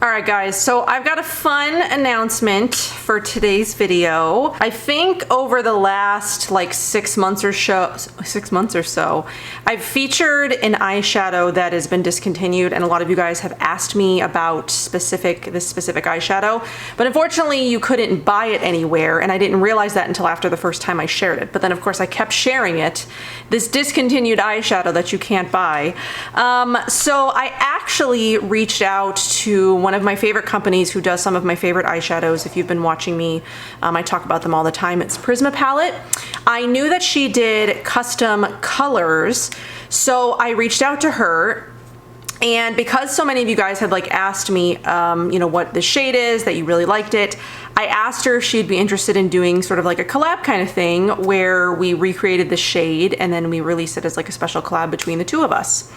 Alright guys, so I've got a fun announcement for today's video. I think over the last like 6 months or so, I've featured an eyeshadow that has been discontinued, and a lot of you guys have asked me about this specific eyeshadow, but unfortunately you couldn't buy it anywhere, and I didn't realize that until after the first time I shared it. But then of course I kept sharing it, this discontinued eyeshadow that you can't buy. So I actually reached out to one of my favorite companies who does some of my favorite eyeshadows. If you've been watching me, I talk about them all the time. It's Prisma Palette. I knew that she did custom colors, so I reached out to her. And because so many of you guys had like asked me, you know, what the shade is, that you really liked it, I asked her if she'd be interested in doing sort of like a collab kind of thing where we recreated the shade and then we released it as like a special collab between the two of us.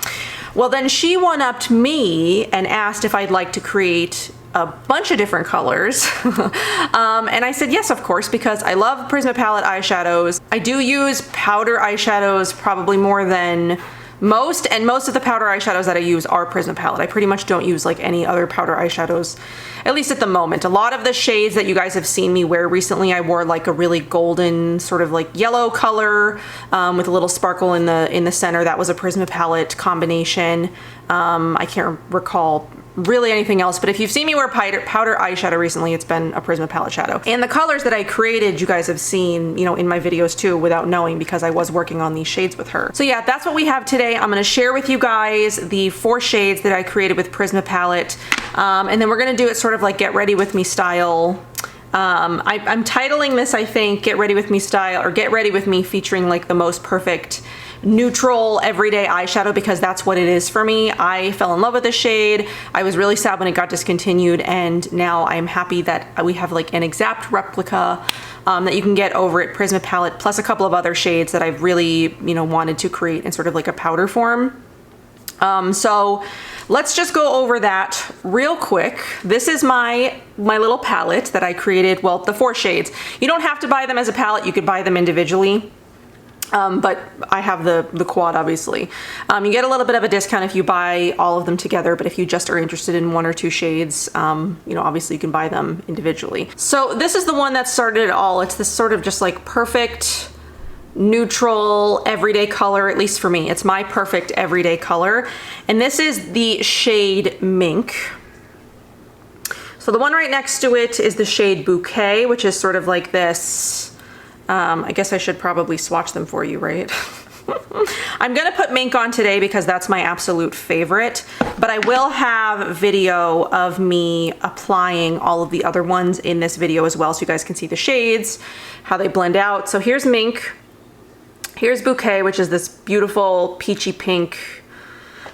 Well, then she one-upped me and asked if I'd like to create a bunch of different colors. And I said yes, of course, because I love Prisma Palette eyeshadows. I do use powder eyeshadows probably more than most, and most of the powder eyeshadows that I use are Prisma Palette. I pretty much don't use like any other powder eyeshadows, at least at the moment. A lot of the shades that you guys have seen me wear recently, I wore like a really golden sort of like yellow color with a little sparkle in the center. That was a Prisma Palette combination. I can't recall really anything else, but if you've seen me wear powder eyeshadow recently, it's been a Prisma Palette shadow. And the colors that I created, you guys have seen, you know, in my videos too, without knowing, because I was working on these shades with her. So yeah, that's what we have today. I'm gonna share with you guys the 4 shades that I created with Prisma Palette, and then we're gonna do it sort of like Get Ready With Me style. I'm titling this, I think, Get Ready With Me style, or Get Ready With Me featuring like the most perfect neutral everyday eyeshadow, because that's what it is for me. I fell in love with the shade. I was really sad when it got discontinued, and now I'm happy that we have like an exact replica that you can get over at Prisma Palette, plus a couple of other shades that I've really, you know, wanted to create in sort of like a powder form. So let's just go over that real quick. This is my little palette that I created. Well, the 4 shades. You don't have to buy them as a palette. You could buy them individually. But I have the quad, obviously. You get a little bit of a discount if you buy all of them together, but if you just are interested in 1 or 2 shades, you know, obviously you can buy them individually. So this is the one that started it all. It's this sort of just like perfect, neutral, everyday color, at least for me. It's my perfect everyday color. And this is the shade Mink. So the one right next to it is the shade Bouquet, which is sort of like this. I guess I should probably swatch them for you, right? I'm gonna put Mink on today because that's my absolute favorite, but I will have video of me applying all of the other ones in this video as well, so you guys can see the shades, how they blend out. So here's Mink, here's Bouquet, which is this beautiful peachy pink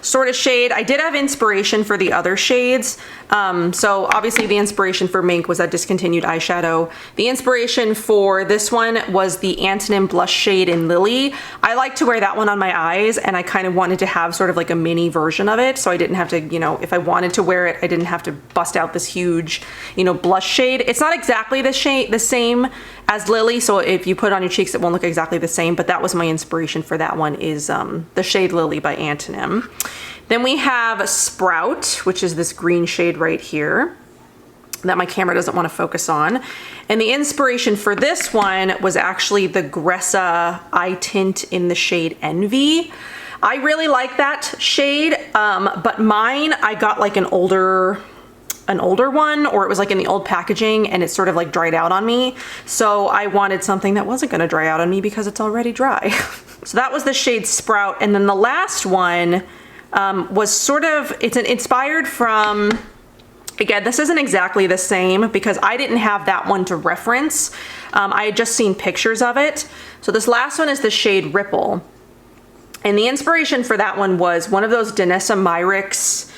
sort of shade. I did have inspiration for the other shades. So obviously the inspiration for Mink was that discontinued eyeshadow. The inspiration for this one was the Antonym blush shade in Lily. I like to wear that one on my eyes, and I kind of wanted to have sort of like a mini version of it, so I didn't have to, you know, if I wanted to wear it, I didn't have to bust out this huge, you know, blush shade. It's not exactly the same as Lily, so if you put it on your cheeks, it won't look exactly the same, but that was my inspiration for that one, is the shade Lily by Antonym. Then we have Sprout, which is this green shade right here that my camera doesn't want to focus on. And the inspiration for this one was actually the Gressa eye tint in the shade Envy. I really like that shade, but mine, I got like an older one, or it was like in the old packaging and it sort of like dried out on me. So I wanted something that wasn't gonna dry out on me because it's already dry. So that was the shade Sprout. And then the last one was sort of, it's inspired from, again, this isn't exactly the same because I didn't have that one to reference. I had just seen pictures of it. So this last one is the shade Ripple. And the inspiration for that one was one of those Danessa Myricks,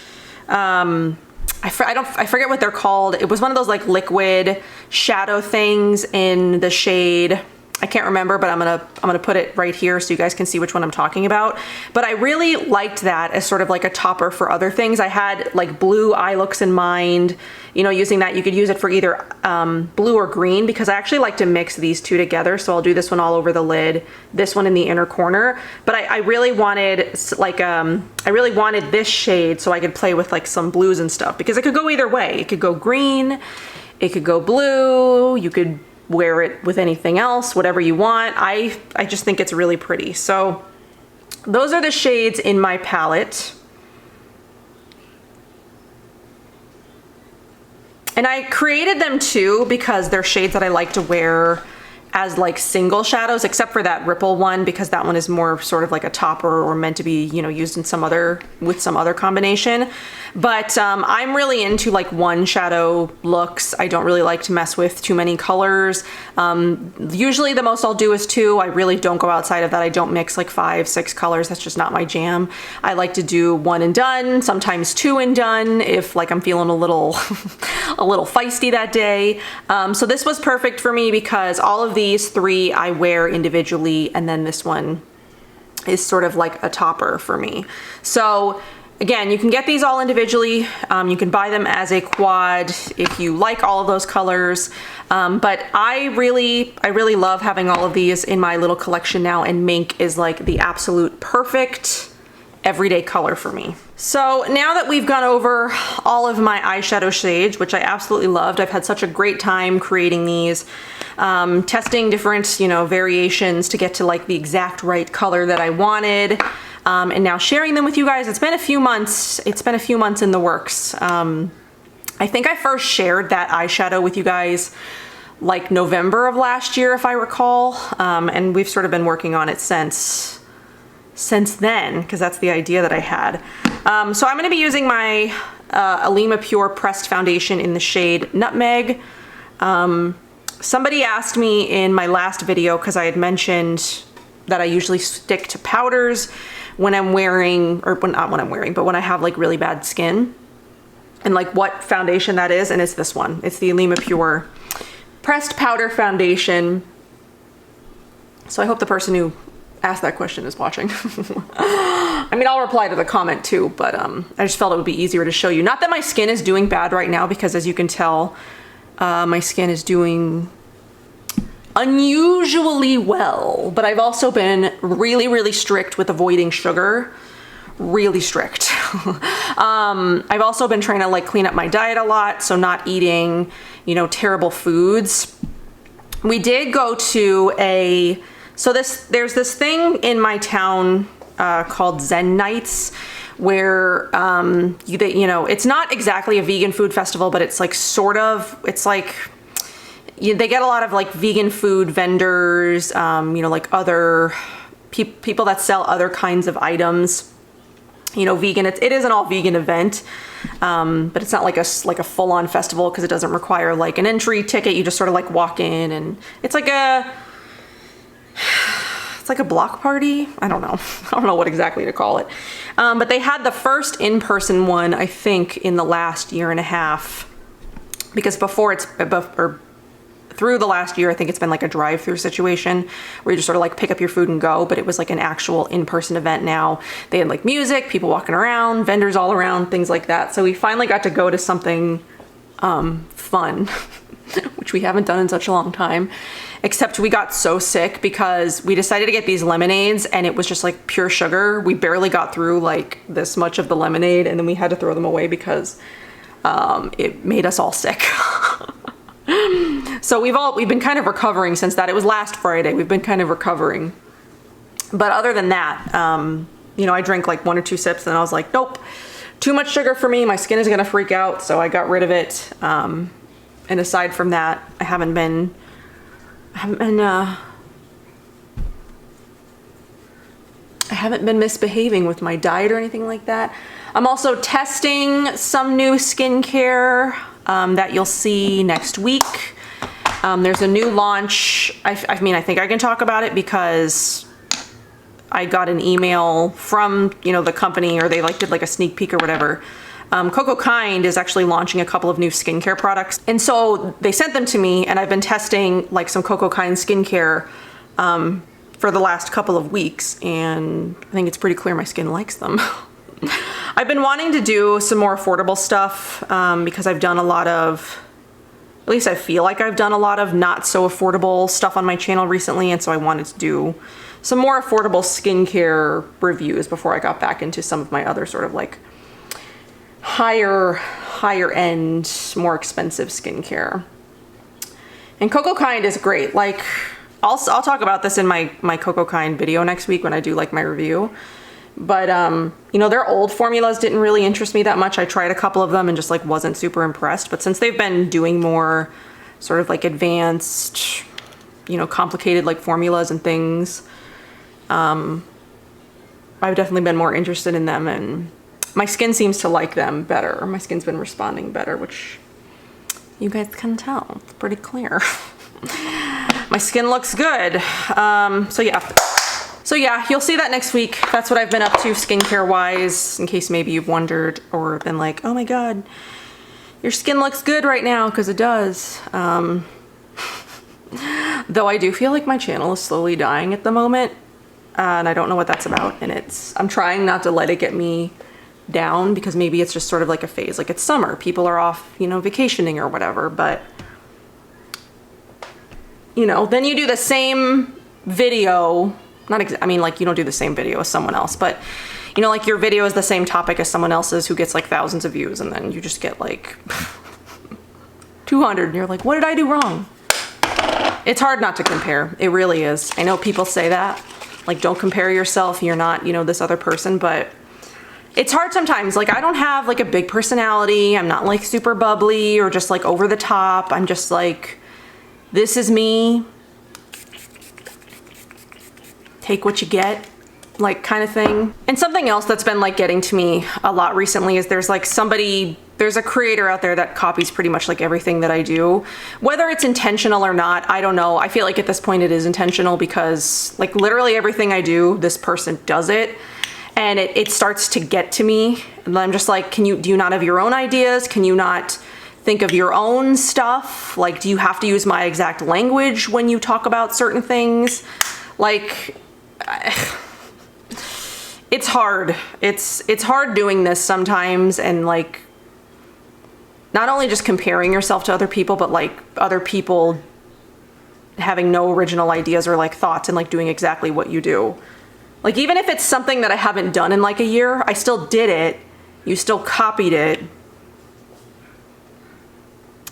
I forget what they're called. It was one of those like liquid shadow things in the shade, I can't remember, but I'm gonna put it right here so you guys can see which one I'm talking about. But I really liked that as sort of like a topper for other things. I had like blue eye looks in mind, you know, using that. You could use it for either blue or green, because I actually like to mix these two together. So I'll do this one all over the lid, this one in the inner corner. But I really wanted like, I really wanted this shade so I could play with like some blues and stuff, because it could go either way. It could go green, it could go blue, you could wear it with anything else, whatever you want. I just think it's really pretty. So those are the shades in my palette. And I created them too because they're shades that I like to wear as like single shadows, except for that Ripple one, because that one is more sort of like a topper or meant to be, you know, used in some other, with some other combination. But I'm really into like one shadow looks. I don't really like to mess with too many colors. Usually the most I'll do is two. I really don't go outside of that. I don't mix like 5, 6 colors. That's just not my jam. I like to do one and done, sometimes 2 and done if like I'm feeling a little a little feisty that day. So this was perfect for me because all of these 3 I wear individually, and then this one is sort of like a topper for me. So again, you can get these all individually. You can buy them as a quad if you like all of those colors. But I really love having all of these in my little collection now, and Mink is like the absolute perfect everyday color for me. So now that we've gone over all of my eyeshadow shades, which I absolutely loved, I've had such a great time creating these, testing different, you know, variations to get to like the exact right color that I wanted. And now sharing them with you guys. It's been a few months in the works. I think I first shared that eyeshadow with you guys like November of last year, if I recall. And we've sort of been working on it since then, because that's the idea that I had. So I'm gonna be using my Alima Pure Pressed Foundation in the shade Nutmeg. Somebody asked me in my last video, because I had mentioned that I usually stick to powders when I'm wearing, or not when I'm wearing, but when I have like really bad skin, and like what foundation that is, and it's this one. It's the Alima Pure Pressed Powder Foundation. So I hope the person who asked that question is watching. I mean, I'll reply to the comment too, but I just felt it would be easier to show you. Not that my skin is doing bad right now, because as you can tell, my skin is doing unusually well, but I've also been really strict with avoiding sugar. Really strict. I've also been trying to like clean up my diet a lot, so not eating, you know, terrible foods. We did go to there's this thing in my town called Zen Nights, where you know, it's not exactly a vegan food festival, but it's like sort of, it's like they get a lot of like vegan food vendors, you know, like other people that sell other kinds of items, you know, vegan. It is an all vegan event, but it's not like a full-on festival, because it doesn't require like an entry ticket. You just sort of like walk in, and it's like a block party. I don't know. I don't know what exactly to call it. But they had the first in-person one, I think, in the last year and a half, because through the last year, I think it's been like a drive-through situation where you just sort of like pick up your food and go, but it was like an actual in-person event now. They had like music, people walking around, vendors all around, things like that. So we finally got to go to something fun, which we haven't done in such a long time, except we got so sick because we decided to get these lemonades, and it was just like pure sugar. We barely got through like this much of the lemonade, and then we had to throw them away because it made us all sick. So we've been kind of recovering since that. It was last Friday. We've been kind of recovering. But other than that, you know, I drank like 1 or 2 sips, and I was like, nope, too much sugar for me. My skin is gonna freak out. So I got rid of it. And aside from that, I haven't been misbehaving with my diet or anything like that. I'm also testing some new skincare that you'll see next week. There's a new launch. I mean, I think I can talk about it because I got an email from, you know, the company, or they like did like a sneak peek or whatever. Coco Kind is actually launching a couple of new skincare products. And so they sent them to me, and I've been testing like some Coco Kind skincare for the last couple of weeks, and I think it's pretty clear my skin likes them. I've been wanting to do some more affordable stuff because I've done a lot of, at least I feel like I've done a lot of not so affordable stuff on my channel recently, and so I wanted to do some more affordable skincare reviews before I got back into some of my other sort of like higher end, more expensive skincare. And Coco Kind is great. Like I'll talk about this in my Coco Kind video next week when I do like my review. But you know, their old formulas didn't really interest me that much. I tried a couple of them and just like wasn't super impressed. But since they've been doing more sort of like advanced, you know, complicated like formulas and things, I've definitely been more interested in them, and my skin seems to like them better. My skin's been responding better, which you guys can tell. It's pretty clear. My skin looks good. So yeah, you'll see that next week. That's what I've been up to skincare wise, in case maybe you've wondered or been like, oh my God, your skin looks good right now, because it does. Though I do feel like my channel is slowly dying at the moment, and I don't know what that's about. And I'm trying not to let it get me down, because maybe it's just sort of like a phase. Like it's summer, people are off, you know, vacationing or whatever, but you know, then you do the same video. I mean, like you don't do the same video as someone else, but you know, like your video is the same topic as someone else's who gets like thousands of views, and then you just get like 200 and you're like, what did I do wrong? It's hard not to compare. It really is. I know people say that, like, don't compare yourself. You're not, you know, this other person, but it's hard sometimes. Like I don't have like a big personality. I'm not like super bubbly or just like over the top. I'm just like, this is me. Take what you get, like kind of thing. And something else that's been like getting to me a lot recently is there's a creator out there that copies pretty much like everything that I do. Whether it's intentional or not, I don't know. I feel like at this point it is intentional, because like literally everything I do, this person does it. And it starts to get to me. And I'm just like, do you not have your own ideas? Can you not think of your own stuff? Like, do you have to use my exact language when you talk about certain things? Like, it's hard. It's hard doing this sometimes, and like not only just comparing yourself to other people, but like other people having no original ideas or like thoughts and like doing exactly what you do. Like even if it's something that I haven't done in like a year, I still did it. You still copied it.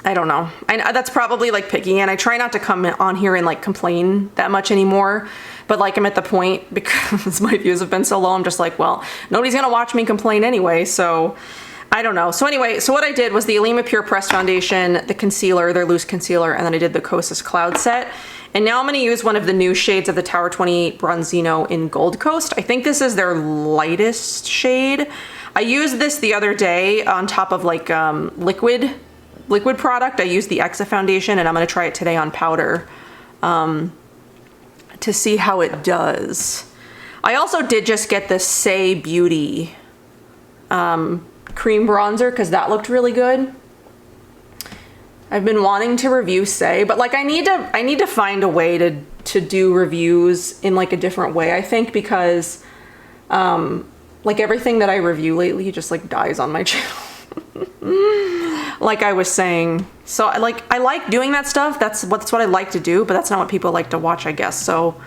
I don't know. That's probably like picky, and I try not to come on here and like complain that much anymore. But like I'm at the point, because my views have been so low, I'm just like, well, nobody's gonna watch me complain anyway, so I don't know. So anyway, so what I did was the Alima Pure Pressed Foundation, the concealer, their loose concealer, and then I did the Kosas Cloud Set. And now I'm gonna use one of the new shades of the Tower 28 Bronzino in Gold Coast. I think this is their lightest shade. I used this the other day on top of like liquid product. I used the Exa foundation, and I'm gonna try it today on powder to see how it does. I also did just get the Say Beauty cream bronzer, because that looked really good. I've been wanting to review Say, but like I need to find a way to do reviews in like a different way, I think, because like everything that I review lately just like dies on my channel. Like I was saying. So I like doing that stuff. That's what I like to do, but that's not what people like to watch, I guess. So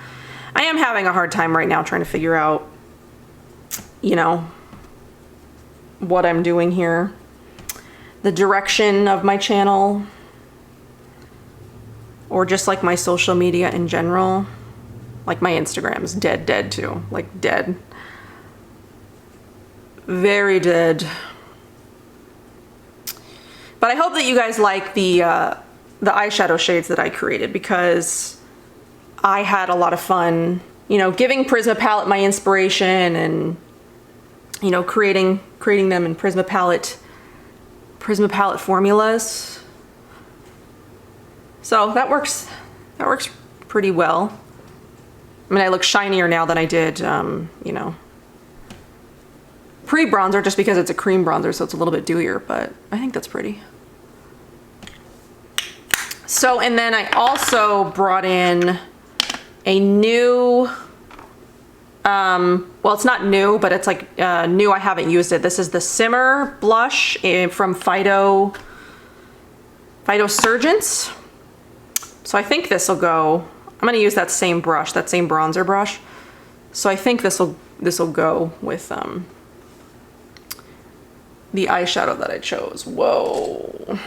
I am having a hard time right now trying to figure out, you know, what I'm doing here. The direction of my channel, or just like my social media in general. Like my Instagram's dead too, like dead. Very dead. But I hope that you guys like the eyeshadow shades that I created, because I had a lot of fun, you know, giving Prisma Palette my inspiration, and you know, creating them in Prisma Palette formulas. So that works pretty well. I mean, I look shinier now than I did, you know, pre-bronzer, just because it's a cream bronzer, so it's a little bit dewier, but I think that's pretty. So, and then I also brought in a new well, it's not new, but it's like new. I haven't used it. This is the Simmer blush from Phyto Surgence. So I think this will go. I'm gonna use that same brush, that same bronzer brush. So I think this will go with the eyeshadow that I chose. Whoa.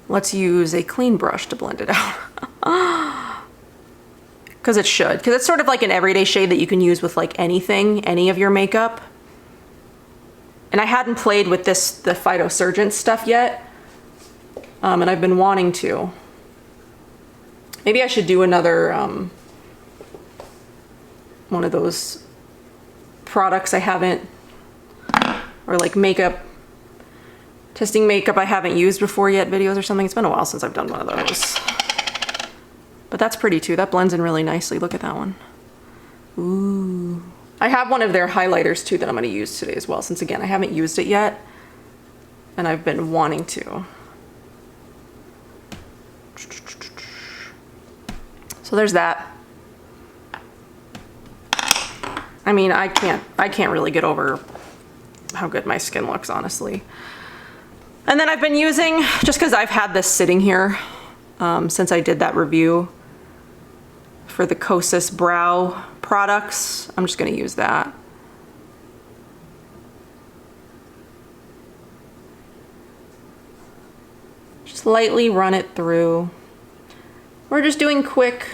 Let's use a clean brush to blend it out. Because it should. Because it's sort of like an everyday shade that you can use with like anything, any of your makeup. And I hadn't played with the Phyto Surgence stuff yet. And I've been wanting to. Maybe I should do another one of those products I haven't, or like makeup, testing makeup I haven't used before yet videos or something. It's been a while since I've done one of those. But that's pretty too. That blends in really nicely. Look at that one. Ooh. I have one of their highlighters too that I'm going to use today as well, since again I haven't used it yet and I've been wanting to. So there's that. I mean, I can't really get over how good my skin looks, honestly. And then I've been using, just because I've had this sitting here since I did that review for the Kosas brow products, I'm just going to use that. Just lightly run it through. We're just doing quick,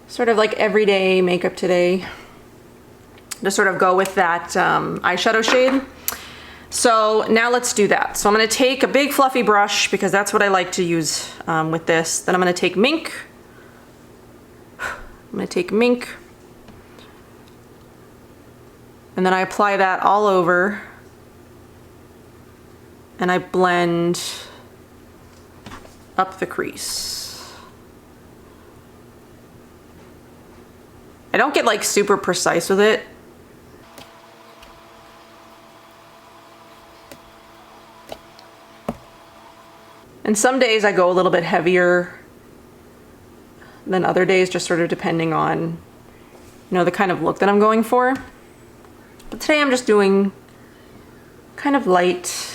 sort of like everyday makeup today. Just sort of go with that eyeshadow shade. So now let's do that. So I'm gonna take a big fluffy brush because that's what I like to use with this. Then I'm gonna take Mink. I'm gonna take Mink. And then I apply that all over. And I blend up the crease. I don't get like super precise with it. And some days I go a little bit heavier than other days, just sort of depending on, you know, the kind of look that I'm going for. But today I'm just doing kind of light.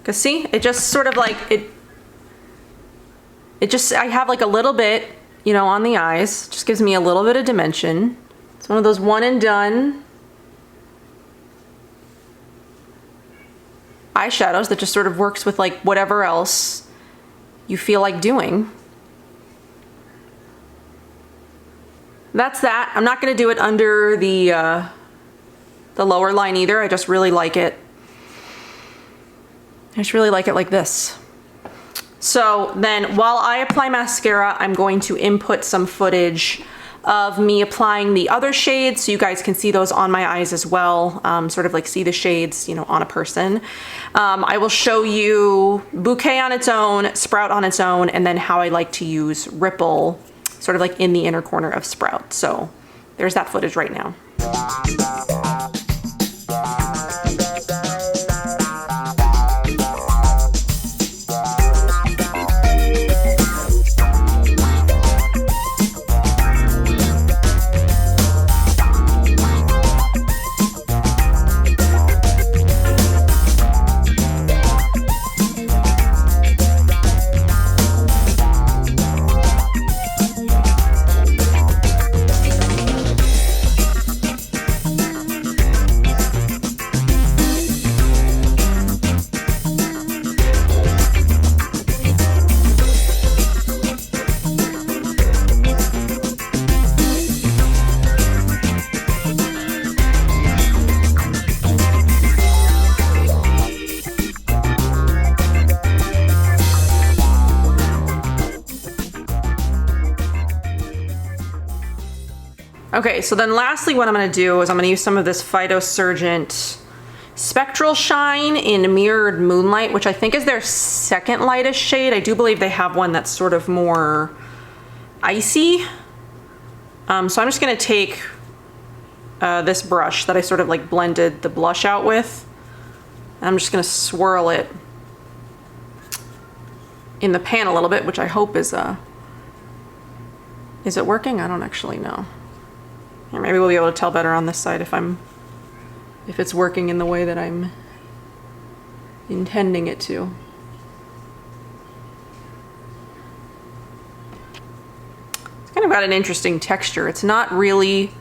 Cause see, it just sort of like, it just, I have like a little bit, you know, on the eyes, just gives me a little bit of dimension. It's one of those one and done eyeshadows that just sort of works with like whatever else you feel like doing. That's that. I'm not gonna do it under the lower line either. I just really like it. I just really like it like this. So then while I apply mascara, I'm going to input some footage of me applying the other shades so you guys can see those on my eyes as well, sort of like see the shades, you know, on a person. I will show you Bouquet on its own, Sprout on its own, and then how I like to use Ripple sort of like in the inner corner of Sprout. So there's that footage right now. Okay, so then lastly what I'm gonna do is I'm gonna use some of this Phyto Surgence Spectral Shine in Mirrored Moonlight, which I think is their second lightest shade. I do believe they have one that's sort of more icy. So I'm just gonna take this brush that I sort of like blended the blush out with, and I'm just gonna swirl it in the pan a little bit, which I hope is it working? I don't actually know. Or maybe we'll be able to tell better on this side if it's working in the way that I'm intending it to. It's kind of got an interesting texture. It's not really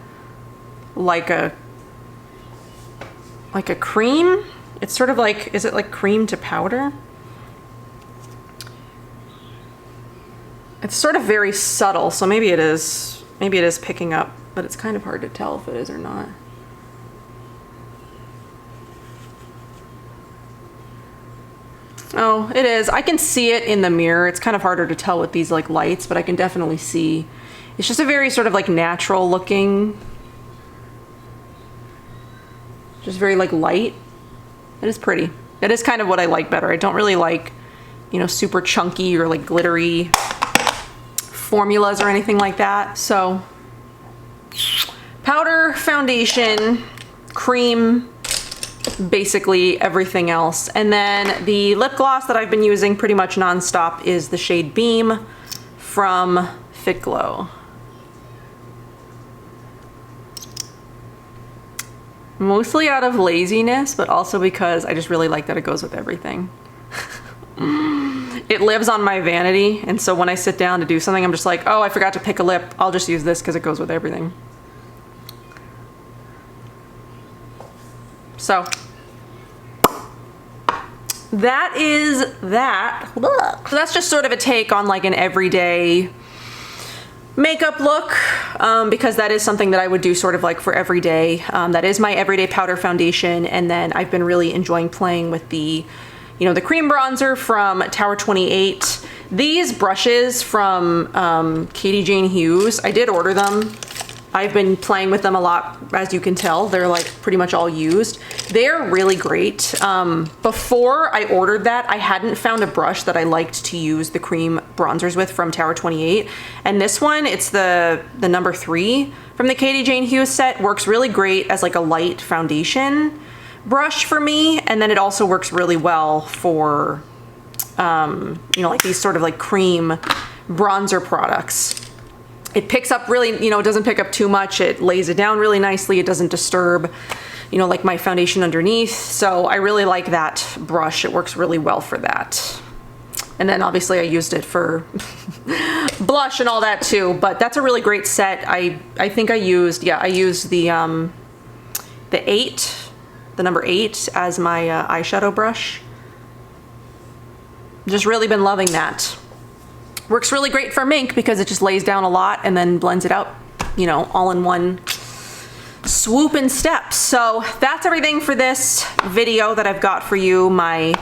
like a cream. It's sort of like, is it like cream to powder? It's sort of very subtle, so maybe it is picking up, but it's kind of hard to tell if it is or not. Oh, it is. I can see it in the mirror. It's kind of harder to tell with these like lights, but I can definitely see. It's just a very sort of like natural looking, just very like light. It is pretty. It is kind of what I like better. I don't really like, you know, super chunky or like glittery formulas or anything like that. So powder, foundation, cream, basically everything else. And then the lip gloss that I've been using pretty much nonstop is the shade Beam from Fit Glow. Mostly out of laziness, but also because I just really like that it goes with everything. It lives on my vanity, and so when I sit down to do something, I'm just like, oh, I forgot to pick a lip. I'll just use this because it goes with everything. So that is that. So that's just sort of a take on like an everyday makeup look, because that is something that I would do sort of like for every day. That is my everyday powder foundation, and then I've been really enjoying playing with the, you know, the cream bronzer from Tower 28. These brushes from Katie Jane Hughes, I did order them. I've been playing with them a lot, as you can tell. They're like pretty much all used. They're really great. Before I ordered that, I hadn't found a brush that I liked to use the cream bronzers with from Tower 28. And this one, it's the number 3 from the Katie Jane Hughes set. Works really great as like a light foundation brush for me. And then it also works really well for, you know, like these sort of like cream bronzer products. It picks up really, you know, it doesn't pick up too much. It lays it down really nicely. It doesn't disturb, you know, like my foundation underneath. So I really like that brush. It works really well for that. And then obviously I used it for blush and all that too, but that's a really great set. I think I used, yeah, I used the 8, the number 8 as my eyeshadow brush. Just really been loving that. Works really great for Mink because it just lays down a lot and then blends it out, you know, all in one swoop and step. So that's everything for this video that I've got for you. My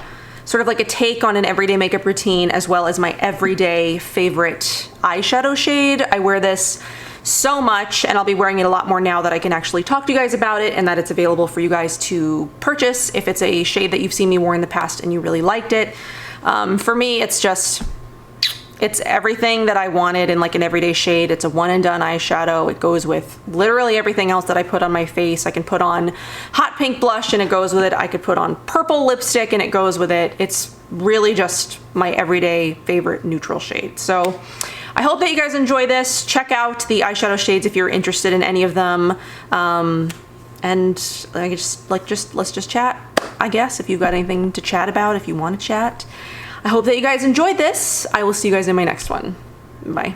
sort of like a take on an everyday makeup routine, as well as my everyday favorite eyeshadow shade. I wear this so much, and I'll be wearing it a lot more now that I can actually talk to you guys about it and that it's available for you guys to purchase if it's a shade that you've seen me wear in the past and you really liked it. For me, it's everything that I wanted in like an everyday shade. It's a one and done eyeshadow. It goes with literally everything else that I put on my face. I can put on hot pink blush and it goes with it. I could put on purple lipstick and it goes with it. It's really just my everyday favorite neutral shade. So I hope that you guys enjoy this. Check out the eyeshadow shades if you're interested in any of them. And I just let's just chat, I guess, if you've got anything to chat about, if you want to chat. I hope that you guys enjoyed this. I will see you guys in my next one. Bye.